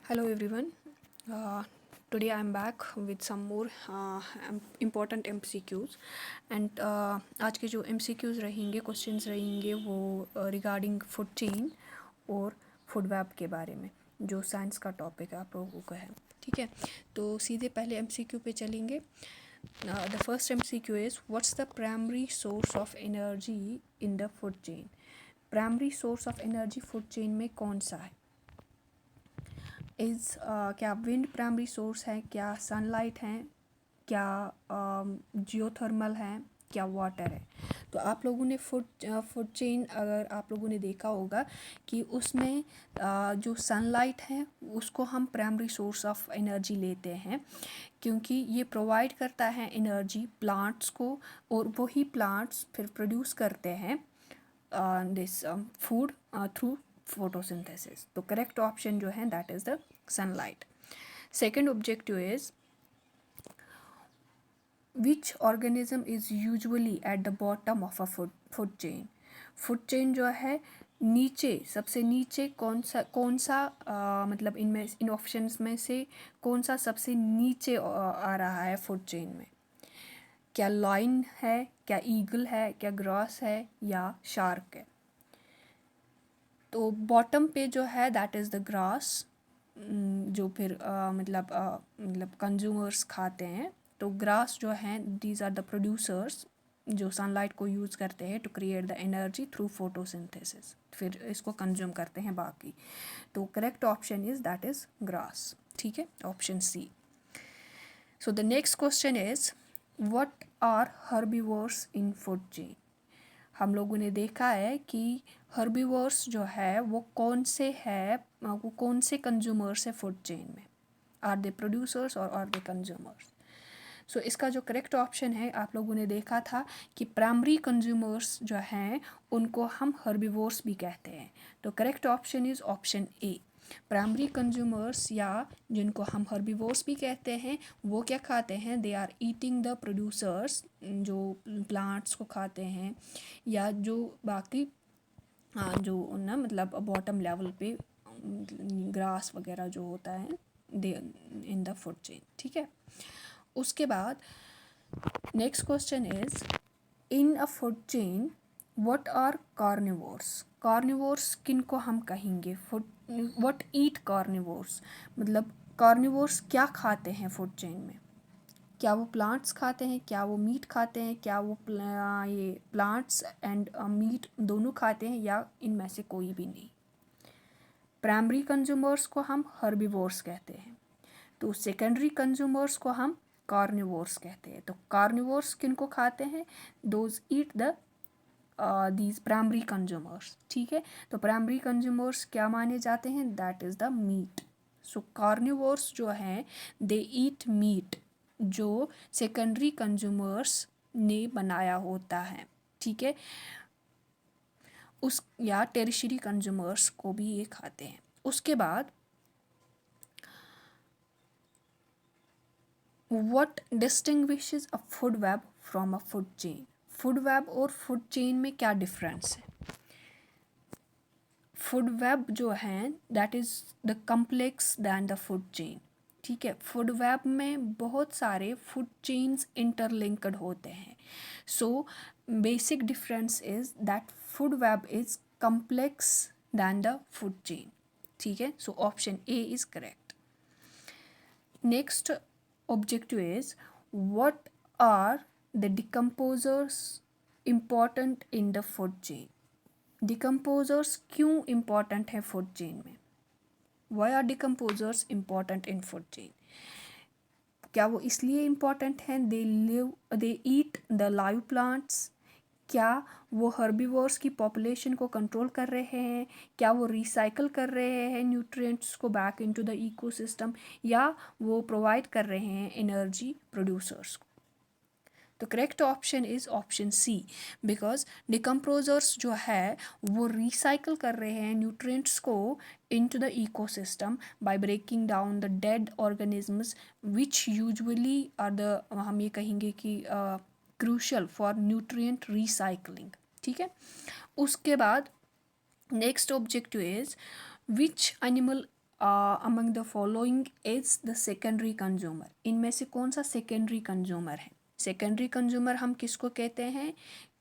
Hello everyone. Uh, Today I'm back with some more important MCQs and आज के जो MCQs रहेंगे questions रहेंगे वो रिगार्डिंग फूड चेन और फूड वेब के बारे में जो साइंस का टॉपिक है आप लोगों का है। ठीक है, तो सीधे पहले MCQ पे चलेंगे। The first MCQ is what's the primary source of energy in the food chain. Primary source of energy food chain में कौन सा है? क्या विंड प्राइमरी सोर्स है, क्या सनलाइट है, क्या जियोथर्मल है, क्या वाटर है? तो आप लोगों ने फूड चेन अगर आप लोगों ने देखा होगा कि उसमें जो सनलाइट है उसको हम प्राइमरी सोर्स ऑफ एनर्जी लेते हैं क्योंकि ये प्रोवाइड करता है एनर्जी प्लांट्स को और वही प्लांट्स फिर प्रोड्यूस करते हैं दिस फूड थ्रू photosynthesis. तो करेक्ट ऑप्शन जो है that is the sunlight. Second objective is which organism is usually at the bottom of a food chain. Food chain जो है नीचे सबसे नीचे कौन सा मतलब इनमें इन ऑप्शंस में से कौन सा सबसे नीचे आ रहा है फूड चेन में? क्या लाइन है, क्या ईगल है, क्या ग्रास है या शार्क है? तो बॉटम पे जो है दैट इज़ द ग्रास, जो फिर मतलब कंज्यूमर्स खाते हैं। तो ग्रास जो है दीज आर द प्रोड्यूसर्स जो सनलाइट को यूज़ करते हैं to create the energy through photosynthesis, फिर इसको कंज्यूम करते हैं बाकी। तो correct option is that is grass. ठीक है, option C. So the next question is what are herbivores in food chain. हम लोगों ने देखा है कि हर्बीवोर्स जो है वो कौन से कंज्यूमर्स है फूड चेन में. आर दे प्रोड्यूसर्स और आर दे कंज्यूमर्स? सो इसका जो करेक्ट ऑप्शन है आप लोगों ने देखा था कि प्राइमरी कंज्यूमर्स जो हैं उनको हम हर्बीवोर्स भी कहते हैं. तो correct option is option A. Primary consumers या जिनको हम हर्बीवोर्स भी कहते हैं वो क्या खाते हैं? They are eating the producers, जो प्लांट्स को खाते हैं या जो बाकी जो ना मतलब बॉटम लेवल पे ग्रास वगैरह जो होता है they in the food chain. ठीक है, उसके बाद next question is in a food chain what are carnivores. Carnivores किन को हम कहेंगे? फूड व्हाट ईट कार्निवोर्स, मतलब कार्निवोर्स क्या खाते हैं फूड चेन में? क्या वो प्लांट्स खाते हैं, क्या वो मीट खाते हैं, क्या वो ये प्लांट्स एंड मीट दोनों खाते हैं या इनमें से कोई भी नहीं? प्राइमरी कंज्यूमर्स को हम हर्बीवोर्स कहते हैं, तो सेकेंडरी कंज्यूमर्स को हम कार्निवोर्स कहते हैं. तो कार्निवोर्स किन को खाते हैं? Those eat the these primary consumers. ठीक है, तो प्राइमरी कंज्यूमर्स क्या माने जाते हैं? That is the meat. So carnivores जो हैं दे ईट मीट जो सेकेंडरी कंज्यूमर्स ने बनाया होता है. ठीक है, उस या टेरिशरी कंज्यूमर्स को भी ये खाते हैं. उसके बाद what distinguishes a food web from a food chain. Food web और फूड चेन में क्या डिफरेंस है? फूड वेब जो है that is the complex than the food chain. ठीक है, फूड वेब में बहुत सारे फूड चेन्स इंटरलिंक्ड होते हैं. So basic difference is that food web is complex than the food chain. ठीक है, so option A is correct. Next objective is what are the decomposers important in the food chain. decomposers क्यों important है food chain में? why are decomposers important in food chain? क्या वो इसलिए important हैं they eat the live plants? क्या वो herbivores की पॉपुलेशन को कंट्रोल कर रहे हैं? क्या वो रिसाइकल कर रहे हैं न्यूट्रिएंट्स को बैक इनटू द इकोसिस्टम, या वो प्रोवाइड कर रहे हैं एनर्जी प्रोड्यूसर्स को? तो correct option is option C, because decomposers जो है वो रिसाइकल कर रहे हैं न्यूट्रिएंट्स को into the ecosystem by breaking down the dead organisms which usually are the हम ये कहेंगे कि क्रूशल फॉर न्यूट्रिएंट रिसाइकलिंग. ठीक है, उसके बाद next objective is which animal among the following is the secondary consumer, इनमें से कौन सा सेकेंडरी कंज्यूमर है? सेकेंडरी कंज्यूमर हम किसको कहते हैं?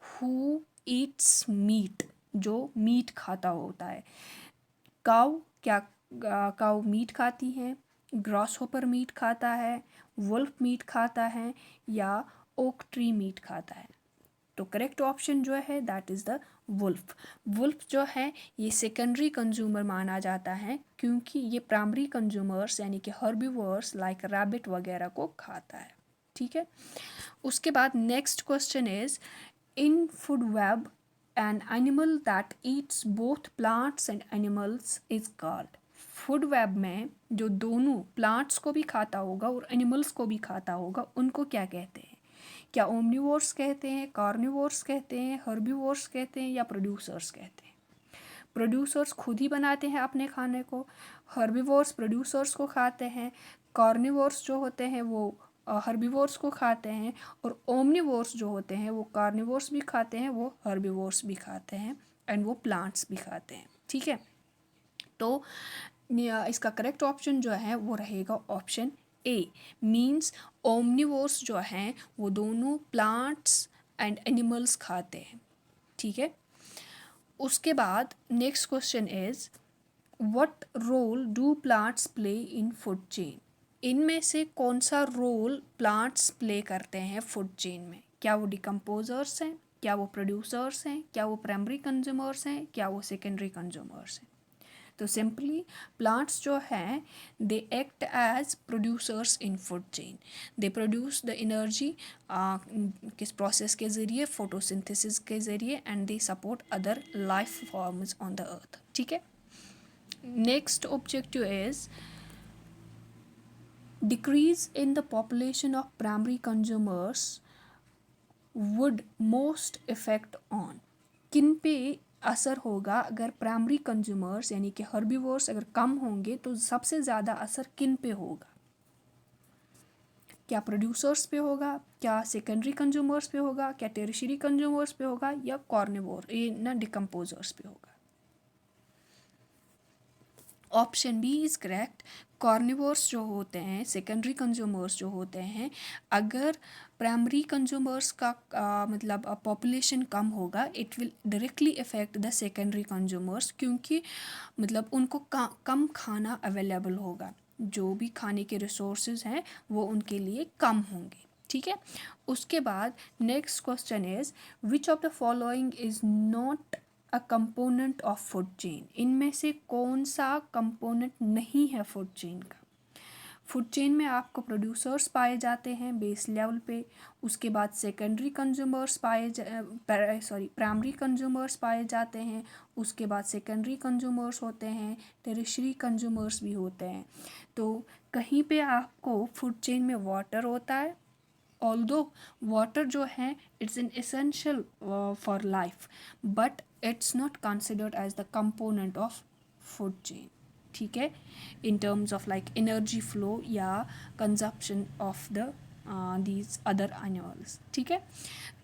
हु ईट्स मीट, जो मीट खाता होता है। काउ, क्या काउ मीट खाती है? ग्रॉस होपर मीट खाता है, वुल्फ मीट खाता है, या ओक ट्री मीट खाता है? तो करेक्ट ऑप्शन जो है that is the wolf. Wolf जो है ये सेकेंडरी कंज्यूमर माना जाता है क्योंकि ये प्राइमरी कंज्यूमर्स यानी कि हर्बीवर्स लाइक रैबिट वगैरह को खाता है। ठीक है, उसके बाद next question is in food web an animal that eats both plants and animals is called. Food web में जो दोनों प्लांट्स को भी खाता होगा और एनिमल्स को भी खाता होगा उनको क्या कहते हैं? क्या ओमनिवोर्स कहते हैं, कार्निवोर्स कहते हैं, हर्बीवोर्स कहते हैं, या प्रोड्यूसर्स कहते हैं? प्रोड्यूसर्स खुद ही बनाते हैं अपने खाने को, हर्बीवोर्स प्रोड्यूसर्स को खाते हैं, कार्निवोर्स जो होते हैं वो हर्बीवोर्स को खाते हैं, और ओमनिवोर्स जो होते हैं वो कार्निवोर्स भी खाते हैं, वो हर्बीवोर्स भी खाते हैं, एंड वो प्लांट्स भी खाते हैं। ठीक है, तो इसका करेक्ट ऑप्शन जो है वो रहेगा ऑप्शन ए, मीन्स ओमनिवोर्स जो हैं वो दोनों प्लांट्स एंड एनिमल्स खाते हैं। ठीक है, उसके बाद next question is what role do plants play in food chain? इनमें से कौन सा रोल प्लांट्स प्ले करते हैं फूड चेन में? क्या वो डिकम्पोजर्स हैं, क्या वो प्रोड्यूसर्स हैं, क्या वो प्राइमरी कंज्यूमर्स हैं, क्या वो सेकेंडरी कंज्यूमर्स हैं? तो सिंपली प्लांट्स जो हैं they act as producers in food chain. They produce the energy किस प्रोसेस के ज़रिए? फोटोसिंथेसिस के ज़रिए, and they support other life forms on the earth. ठीक है, next objective is decrease in the population of primary consumers would most effect on। किन पे असर होगा अगर प्राइमरी कंज्यूमर्स यानी कि हर्बीवोर्स अगर कम होंगे तो सबसे ज़्यादा असर किन पे होगा? क्या प्रोड्यूसर्स पे होगा, क्या सेकेंडरी कंज्यूमर्स पे होगा, क्या टेरिशरी कंज्यूमर्स पे होगा, या कॉर्निवोर ये ना डिकम्पोजर्स पे होगा? Option B is correct. Carnivores जो होते हैं, सेकेंडरी कंज्यूमर्स जो होते हैं, अगर प्राइमरी कंज्यूमर्स का मतलब पॉपुलेशन कम होगा it will directly effect the secondary consumers, क्योंकि मतलब उनको कम खाना अवेलेबल होगा, जो भी खाने के रिसोर्सेज हैं वो उनके लिए कम होंगे। ठीक है, उसके बाद next question is which of the following is not a component of food chain? इनमें से कौन सा कंपोनेंट नहीं है फूड चेन का? फूड चेन में आपको प्रोड्यूसर्स पाए जाते हैं बेस लेवल पे, उसके बाद सेकेंडरी कंज्यूमर्स प्राइमरी कंज्यूमर्स पाए जाते हैं, उसके बाद सेकेंडरी कंज्यूमर्स होते हैं, टेरिशरी कंज्यूमर्स भी होते हैं। तो कहीं पे आपको फूड चेन में वाटर होता है, ऑल्दो वाटर जो है it's an essential for life, but it's not considered as the component of food chain. ठीक है, in terms of like energy flow या consumption of the these other animals. ठीक है,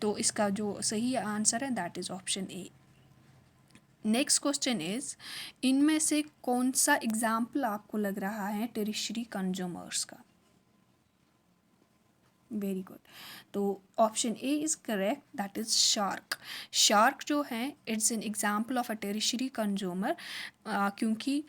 तो इसका जो सही आंसर है that is option A. Next question is इनमें से कौन सा एग्जाम्पल आपको लग रहा है टेरिशरी कंज्यूमर्स का? वेरी गुड, तो option A is correct that is shark. Shark जो है it's an example of a tertiary consumer, क्योंकि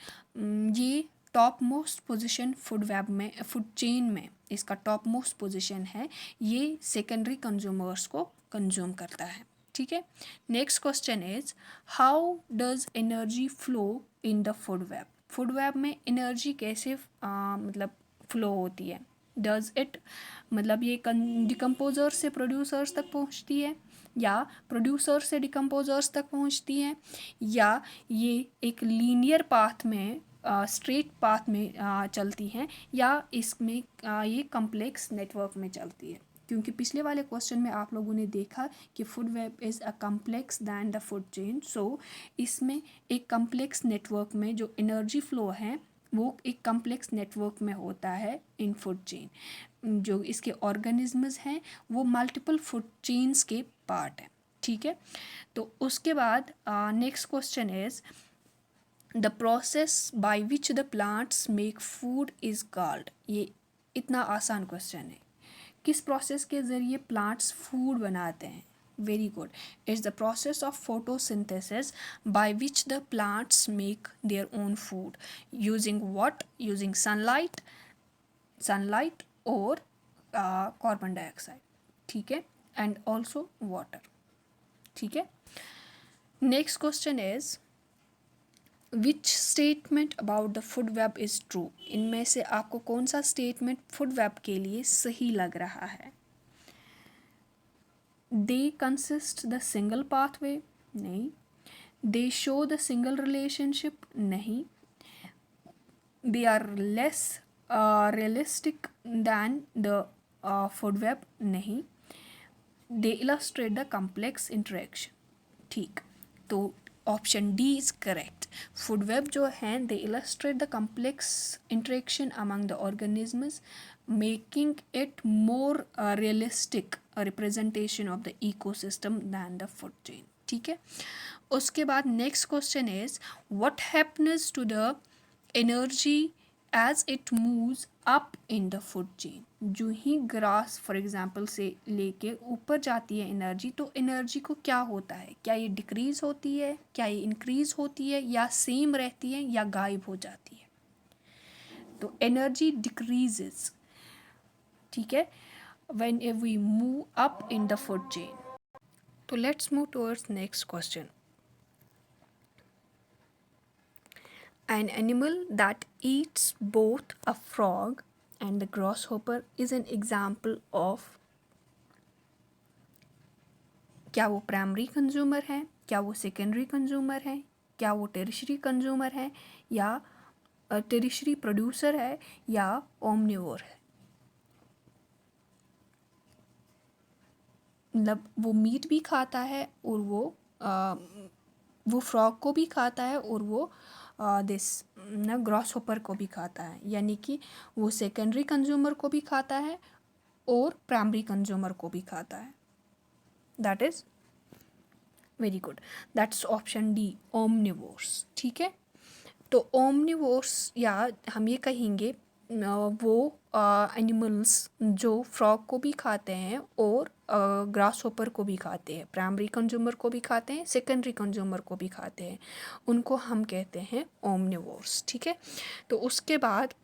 ये top most position food web में, फूड चेन में इसका टॉप मोस्ट पोजीशन है, ये सेकेंडरी कंज्यूमर्स को कंज्यूम करता है। ठीक है, next question is how does energy flow in the food web? Food web में एनर्जी कैसे मतलब फ्लो होती है? डज इट मतलब ये डिकम्पोजर्स से प्रोड्यूसर्स तक पहुंचती है, या प्रोड्यूसर से डिकम्पोजर्स तक पहुंचती है, या ये एक लीनियर पाथ में स्ट्रेट पाथ में चलती हैं, या इसमें ये कम्प्लेक्स नेटवर्क में चलती है? क्योंकि पिछले वाले क्वेश्चन में आप लोगों ने देखा कि food web is a complex than the food chain, so इसमें एक कम्प्लेक्स नेटवर्क में जो एनर्जी फ्लो है वो एक कम्प्लेक्स नेटवर्क में होता है इन फूड चेन। जो इसके ऑर्गेनिजम्स हैं वो मल्टीपल फूड चेन्स के पार्ट हैं। ठीक है, तो उसके बाद next question is the process by which the plants make food is called. ये इतना आसान क्वेश्चन है। किस प्रोसेस के ज़रिए प्लांट्स फूड बनाते हैं? Very good, it's the process of photosynthesis by which the plants make their own food using what? Using sunlight और कार्बन डाइऑक्साइड, ठीक है, एंड ऑल्सो वाटर, ठीक है। Next question is which statement about the food web is true. इनमें से आपको कौन सा स्टेटमेंट फूड वेब के लिए सही लग रहा है? They consist the single pathway, नहीं। They show the single relationship, नहीं। They are less realistic than the food web, नहीं। They illustrate the complex interaction, ठीक। तो option D is correct. Food web जो है they illustrate the complex interaction among the organisms, making it more realistic representation of the ecosystem than the food chain, ठीक है। उसके बाद next question is what happens to the energy as it moves up in the food chain. जो ही grass for example से लेके ऊपर जाती है एनर्जी, तो एनर्जी को क्या होता है? क्या ये डिक्रीज होती है, क्या ये इंक्रीज होती है, या सेम रहती है, या गायब हो जाती है? तो एनर्जी डिक्रीजेस, ठीक है, when we move up in the food chain. तो let's move towards next question. An animal that eats both a frog and the grasshopper is an example of। क्या वो प्राइमरी कंज्यूमर है, क्या वो secondary consumer है, क्या वो tertiary consumer है, या टेरिशरी प्रोड्यूसर है, या ओमनिवोर है? मतलब वो मीट भी खाता है और वो फ्रॉग को भी खाता है और वो दिस ना ग्रॉस होपर को भी खाता है, यानी कि वो सेकेंडरी कंज्यूमर को भी खाता है और प्राइमरी कंज्यूमर को भी खाता है। That is very good, that's option D, omnivores, ठीक है। तो ओमनिवोर्स, या हम ये कहेंगे वो एनिमल्स जो फ्रॉग को भी खाते हैं और ग्रास होपर को भी खाते हैं, प्राइमरी कंज्यूमर को भी खाते हैं, सेकेंडरी कंज्यूमर को भी खाते हैं, उनको हम कहते हैं ओमनिवोर्स, ठीक है। तो उसके बाद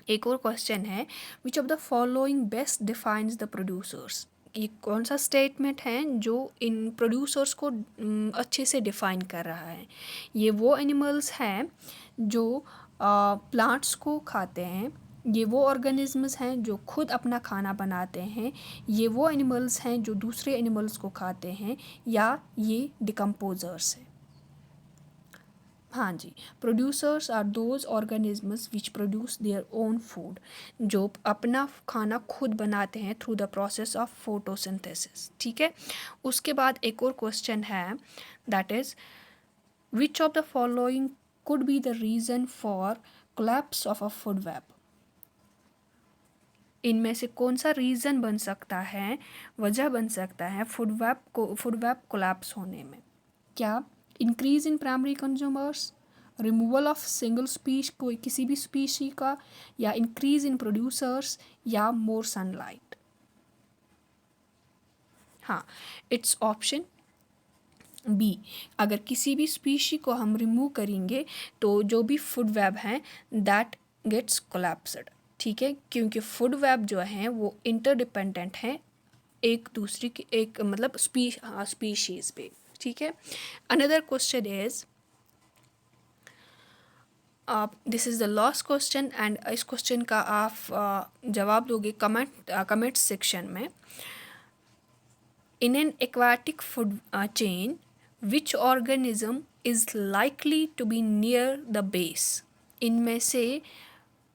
एक और क्वेश्चन है विच of the following best defines the producers. ये कौन सा स्टेटमेंट है जो इन प्रोड्यूसर्स को अच्छे से डिफाइन कर रहा है? ये वो एनिमल्स हैं जो प्लांट्स को खाते हैं, ये वो ऑर्गेनिजम्स हैं जो खुद अपना खाना बनाते हैं, ये वो एनिमल्स हैं जो दूसरे एनिमल्स को खाते हैं, या ये डिकम्पोजर्स हैं? हाँ जी, producers are those organisms which produce their own food, जो अपना खाना खुद बनाते हैं through the process of photosynthesis, ठीक है। उसके बाद एक और क्वेश्चन है that is which of the following could be the reason for collapse of a food web. इनमें से कौन सा रीज़न बन सकता है, वजह बन सकता है फूड वेब कोलैप्स होने में? क्या increase in primary consumers, removal of single species कोई किसी भी स्पीशी का, या इंक्रीज इन प्रोड्यूसर्स, या मोर सनलाइट? हाँ, इट्स ऑप्शन बी। अगर किसी भी स्पीशी को हम रिमूव करेंगे तो जो भी फूड वेब हैं दैट गेट्स कोलैप्स्ड, ठीक है, क्योंकि फूड वेब जो हैं वो इंटरडिपेंडेंट हैं एक दूसरे की, एक मतलब स्पीशीज़ पे, ठीक है। Another question is this is the last question and इस क्वेश्चन का आप जवाब दोगे कमेंट सेक्शन में। In an aquatic food chain which organism is likely to be near the base. इनमें से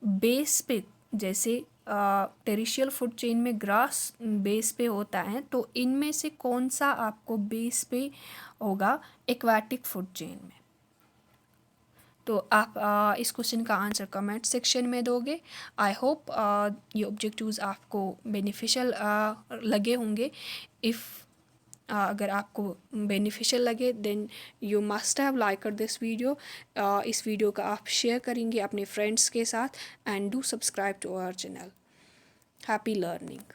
बेस पे, जैसे टेरिशियल फूड चेन में ग्रास बेस पे होता है, तो इनमें से कौन सा आपको बेस पे होगा एक्वाटिक फूड चेन में? तो आप इस क्वेश्चन का आंसर कमेंट सेक्शन में दोगे। आई होप ये ऑब्जेक्टिव्स आपको बेनिफिशियल लगे होंगे। इफ़ अगर आपको बेनिफिशियल लगे then you must have like this video. इस वीडियो का आप शेयर करेंगे अपने फ्रेंड्स के साथ, and do subscribe to our channel. Happy learning.